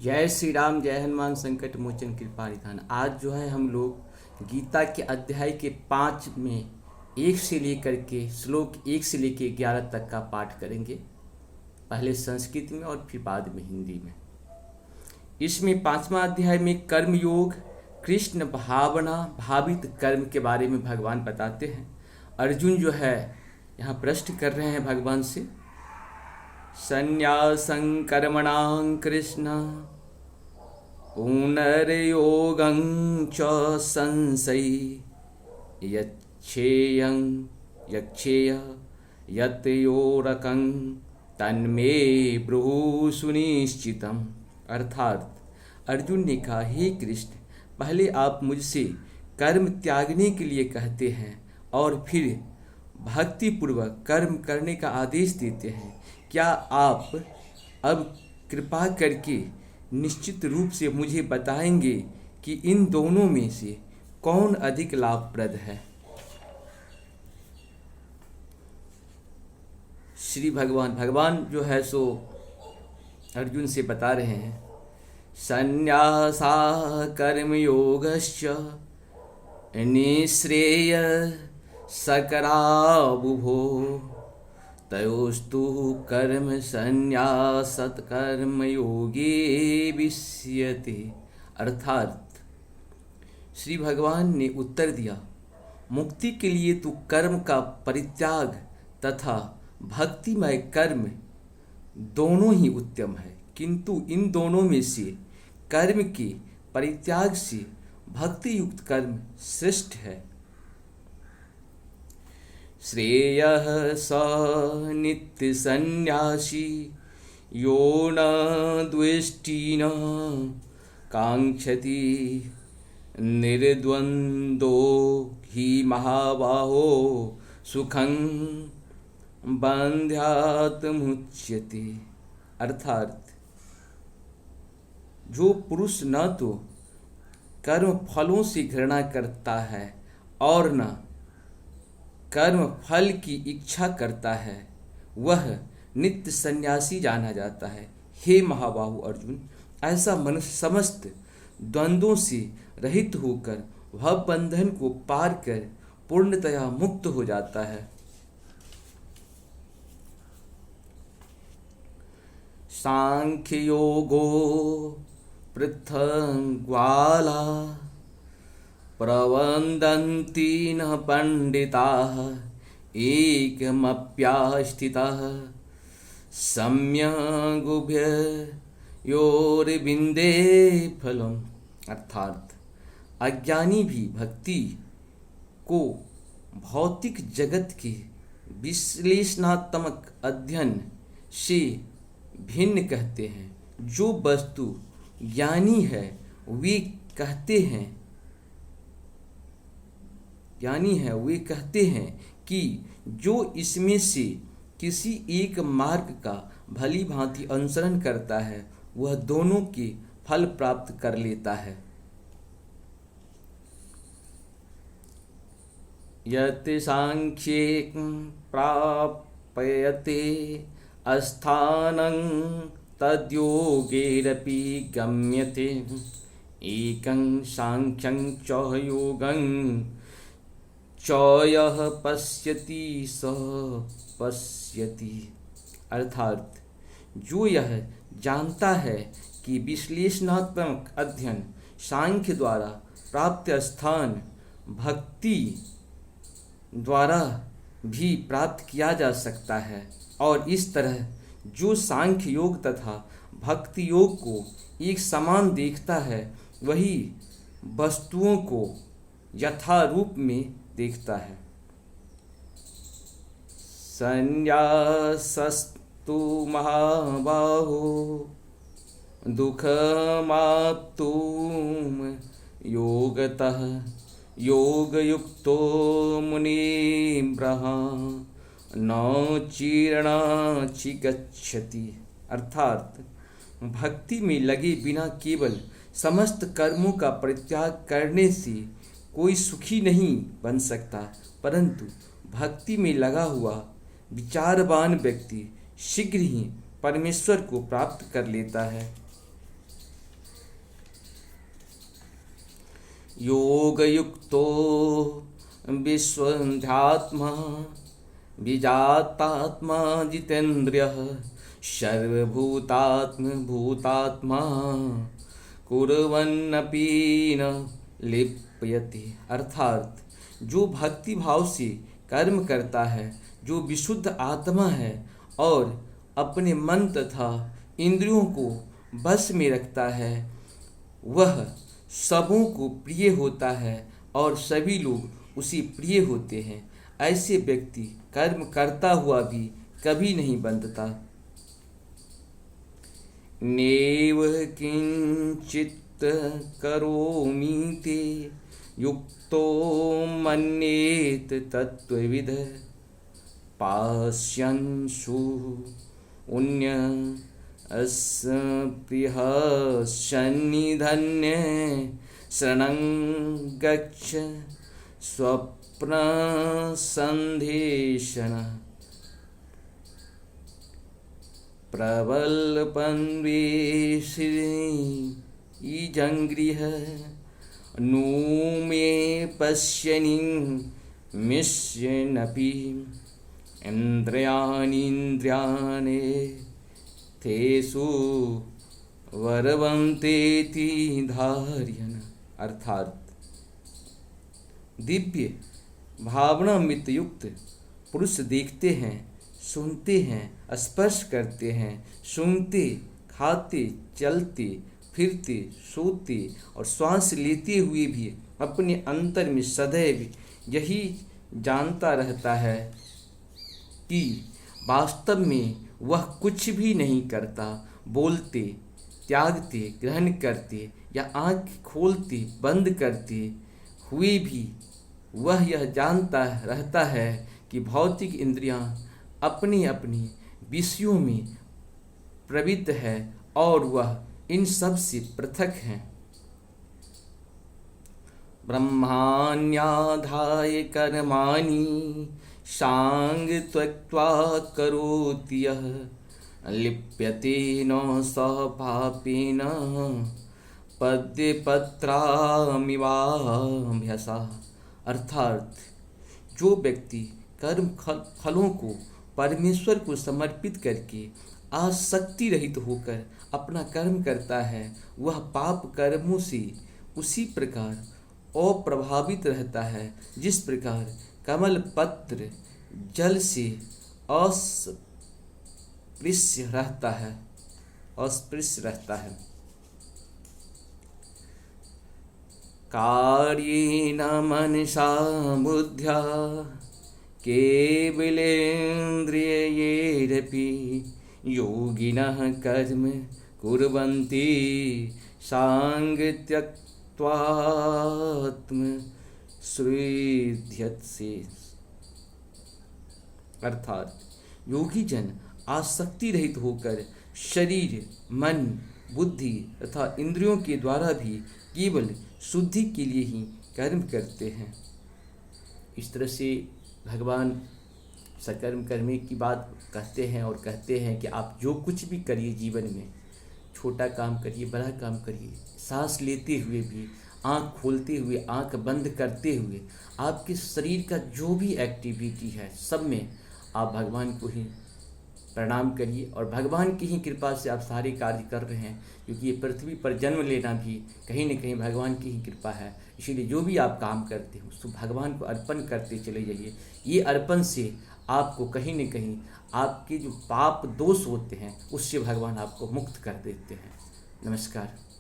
जय श्री राम, जय हनुमान संकट मोचन कृपा निधान। आज जो है हम लोग गीता के अध्याय के 5 में 1 से लेकर के श्लोक 1 से लेकर 11 तक का पाठ करेंगे। पहले संस्कृत में और फिर बाद में हिंदी में। इसमें 5वां अध्याय में कर्म योग, कृष्ण भावना भावित कर्म के बारे में भगवान बताते हैं। अर्जुन जो है यहाँ प्रश्न कर रहे हैं भगवान से, संन्यासं कर्मणां कृष्ण पुनर्योगं च संशयी यच्छेयं यक्षेय यतयोरकं तन्मे ब्रूहि सुनिश्चितम्। अर्थात अर्जुन ने कहा, हे कृष्ण, पहले आप मुझसे कर्म त्यागने के लिए कहते हैं और फिर भक्ति पूर्वक कर्म करने का आदेश देते हैं। क्या आप अब कृपा करके निश्चित रूप से मुझे बताएंगे कि इन दोनों में से कौन अधिक लाभप्रद है? श्री भगवान जो है सो अर्जुन से बता रहे हैं, संन्यासा कर्मयोगश्च निःश्रेय सकरा बुभो तयोस्तु कर्म संन्यासत् कर्मयोगे विष्यते। अर्थात श्री भगवान ने उत्तर दिया, मुक्ति के लिए तो कर्म का परित्याग तथा भक्तिमय कर्म दोनों ही उत्तम है, किंतु इन दोनों में से कर्म के परित्याग से भक्ति युक्त कर्म श्रेष्ठ है। श्रेयः स नित्य सन्यासी यो न द्वेष्टि न कांक्षति निर्द्वंदो हि महाबाहो सुखं बंध्यात् मुच्यते। अर्थात जो पुरुष न तो कर्म फलों से घृणा करता है और न कर्म फल की इच्छा करता है, वह नित्य सन्यासी जाना जाता है। हे महाबाहु अर्जुन, ऐसा मनुष्य समस्त द्वंद्वों से रहित होकर भव बंधन को पार कर पूर्णतया मुक्त हो जाता है। सांख्य योगो पृथग्वाला प्रवदन्ति न पंडिताः एकमप्यास्थितः सम्यगुभयोर्विन्दे फलम्। अर्थात अज्ञानी भी भक्ति को भौतिक जगत के विश्लेषणात्मक अध्ययन से भिन्न कहते हैं। जो वस्तु ज्ञानी है वे कहते हैं कि जो इसमें से किसी एक मार्ग का भली भांति अनुसरण करता है वह दोनों के फल प्राप्त कर लेता है। यत् सांख्ये प्राप्यते अस्थानं तद्योगेरपि गम्यते एकं सांख्यं च योगं चयः पश्यति स पश्यति। अर्थात जो यह जानता है कि विश्लेषणात्मक अध्ययन सांख्य द्वारा प्राप्त स्थान भक्ति द्वारा भी प्राप्त किया जा सकता है, और इस तरह जो सांख्य योग तथा भक्ति योग को एक समान देखता है वही वस्तुओं को यथारूप में देखता है। संन्यासस्तु महाबाहो दुःखमाप्तुं योगतः योगयुक्तो मुनिब्रह्म न चिरणाचिगच्छति। अर्थात भक्ति में लगे बिना केवल समस्त कर्मों का परित्याग करने से कोई सुखी नहीं बन सकता, परंतु भक्ति में लगा हुआ विचारवान व्यक्ति शीघ्र ही परमेश्वर को प्राप्त कर लेता है। योगयुक्तो विश्वध्यात्मा विजातात्मा जितेन्द्रियः सर्वभूतात्मा कुर्वन्नपि न लिप्यते। अर्थात जो भक्ति भाव से कर्म करता है, जो विशुद्ध आत्मा है और अपने मन तथा इंद्रियों को बस में रखता है, वह सबों को प्रिय होता है और सभी लोग उसी प्रिय होते हैं। ऐसे व्यक्ति कर्म करता हुआ भी कभी नहीं बंधता। नेव किंचित करोमि ते युक्तो मन्येत तत्त्वविद पास्यन्सु उन्य अस्पृह सन्निधन्य शरणं गच्छ स्वप्न संदेशन प्रबलपन्वेषिजङ्गृह नु मे पश्यनि मिष्यन्नपि इन्द्रियाणीन्द्रियाणि तेषु वर्वन्तेति धारयन्। अर्थात दिव्य भावना मित युक्त पुरुष देखते हैं, सुनते हैं, स्पर्श करते हैं, सूंघते, खाते, चलते, फिरते, सोते और श्वास लेते हुए भी अपने अंतर में सदैव यही जानता रहता है कि वास्तव में वह कुछ भी नहीं करता। बोलते, त्यागते, ग्रहण करते या आँख खोलते बंद करते हुए भी वह यह जानता रहता है कि भौतिक इंद्रियां अपनी अपनी विषयों में प्रवृत्त है और वह इन सब से पृथक हैं। ब्रह्माण्याधाय कर्माणि सांग त्यक्त्वा करोति यः लिप्यते न स पापेन पद्यपत्रामिवाभ्यसा। अर्थात जो व्यक्ति कर्म फलों को परमेश्वर को समर्पित करके आसक्ति रहित होकर अपना कर्म करता है, वह पाप कर्मों से उसी प्रकार अप्रभावित रहता है जिस प्रकार कमल पत्र जल से अस्पृश्य रहता है। कार्येण मनसा बुद्ध्या केवलेन्द्रियैरपि योगिनः कर्म कुर्वन्ति सांग त्यक्त्वात्म श्रीध्यत्से। अर्थात योगी जन आसक्ति रहित होकर शरीर, मन, बुद्धि तथा इंद्रियों के द्वारा भी केवल शुद्धि के लिए ही कर्म करते हैं। इस तरह से भगवान सकर्म करने की बात कहते हैं और कहते हैं कि आप जो कुछ भी करिए जीवन में, छोटा काम करिए, बड़ा काम करिए, सांस लेते हुए भी, आँख खोलते हुए, आँख बंद करते हुए, आपके शरीर का जो भी एक्टिविटी है सब में आप भगवान को ही प्रणाम करिए और भगवान की ही कृपा से आप सारे कार्य कर रहे हैं, क्योंकि ये पृथ्वी पर जन्म लेना भी कहीं न कहीं भगवान की ही कृपा है। इसीलिए जो भी आप काम करते हो उसको भगवान को अर्पण करते चले जाइए। ये अर्पण से आपको कहीं न कहीं आपके जो पाप दोष होते हैं उससे भगवान आपको मुक्त कर देते हैं। नमस्कार।